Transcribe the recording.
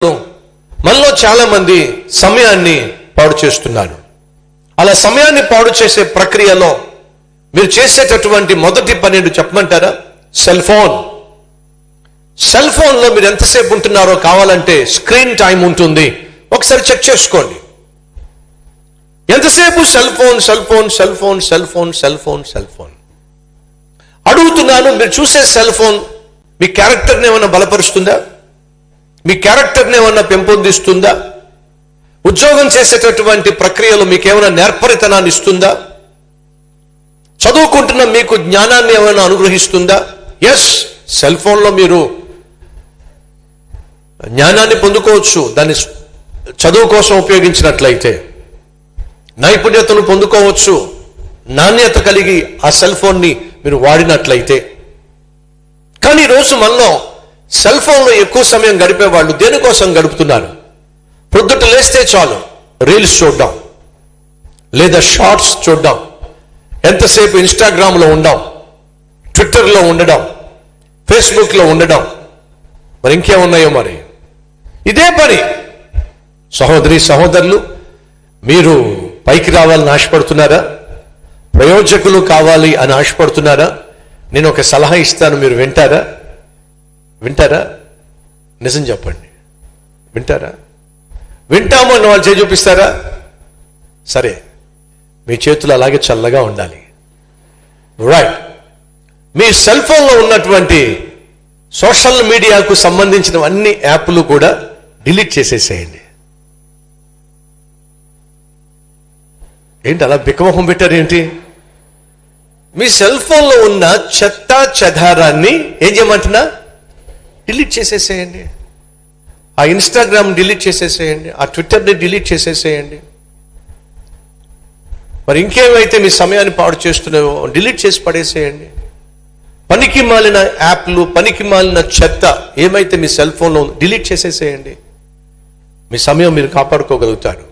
మనలో చాలా మంది సమయాన్ని పాడు చేస్తున్నారు. అలా సమయాన్ని పాడు చేసే ప్రక్రియలో మీరు చేసేటటువంటి మొదటి పని చెప్పమంటారా? Cell phone. సెల్ ఫోన్లో మీరు ఎంతసేపు ఉంటున్నారో కావాలంటే స్క్రీన్ టైం ఉంటుంది, ఒకసారి చెక్ చేసుకోండి. ఎంతసేపు cell phone cell phone cell phone cell phone cell phone cell phone. అడుగుతున్నాను, మీరు చూసే సెల్ ఫోన్ మీ క్యారెక్టర్ని ఏమైనా బలపరుస్తుందా? మీ క్యారెక్టర్ని ఏమైనా పెంపొందిస్తుందా? ఉద్యోగం చేసేటటువంటి ప్రక్రియలో మీకు ఏమైనా నేర్పరితనాన్ని ఇస్తుందా? చదువుకుంటున్న మీకు జ్ఞానాన్ని ఏమైనా అనుగ్రహిస్తుందా? ఎస్, సెల్ ఫోన్లో మీరు జ్ఞానాన్ని పొందుకోవచ్చు. దాన్ని చదువు కోసం ఉపయోగించినట్లయితే నైపుణ్యతను పొందుకోవచ్చు, నాణ్యత కలిగి ఆ సెల్ ఫోన్ని మీరు వాడినట్లయితే. కానీ ఈరోజు మనలో సెల్ ఫోన్లో ఎక్కువ సమయం గడిపే వాళ్ళు దేనికోసం గడుపుతున్నారు? పొద్దుట లేస్తే చాలు రీల్స్ చూడడం, లేదా షార్ట్స్ చూడడం, ఎంతసేపు ఇన్స్టాగ్రామ్లో ఉండడం, ట్విట్టర్లో ఉండడం, ఫేస్బుక్లో ఉండడం, మరి ఇంకేమున్నాయో మరి. ఇదే పని. సహోదరి సహోదరులు, మీరు పైకి రావాలని ఆశపడుతున్నారా? ప్రయోజకులు కావాలి అని ఆశపడుతున్నారా? నేను ఒక సలహా ఇస్తాను, మీరు వింటారా? వింటారా? నిజం చెప్పండి, వింటారా? వింటాము అన్న వాళ్ళు చేయి చూపిస్తారా? సరే, మీ చేతులు అలాగే చల్లగా ఉండాలి. రైట్. మీ సెల్ ఫోన్లో ఉన్నటువంటి సోషల్ మీడియాకు సంబంధించిన అన్ని యాప్లు కూడా డిలీట్ చేసేసేయండి. ఏంటి అలా బిక్కమొహం పెట్టారు ఏంటి? మీ సెల్ ఫోన్లో ఉన్న చెత్త చెదారాన్ని ఏం చేయమంటున్నా? డిలీట్ చేసేసేయండి. ఆ ఇన్స్టాగ్రామ్ డిలీట్ చేసేసేయండి, ఆ ట్విట్టర్ని డిలీట్ చేసేసేయండి. మరి ఇంకేమైతే మీ సమయాన్ని పాడు చేస్తున్నాయో డిలీట్ చేసి పడేసేయండి. పనికి మాలిన యాప్లు, పనికి మాలిన చెత్త ఏమైతే మీ సెల్ ఫోన్లో డిలీట్ చేసేసేయండి. మీ సమయం మీరు కాపాడుకోగలుగుతారు.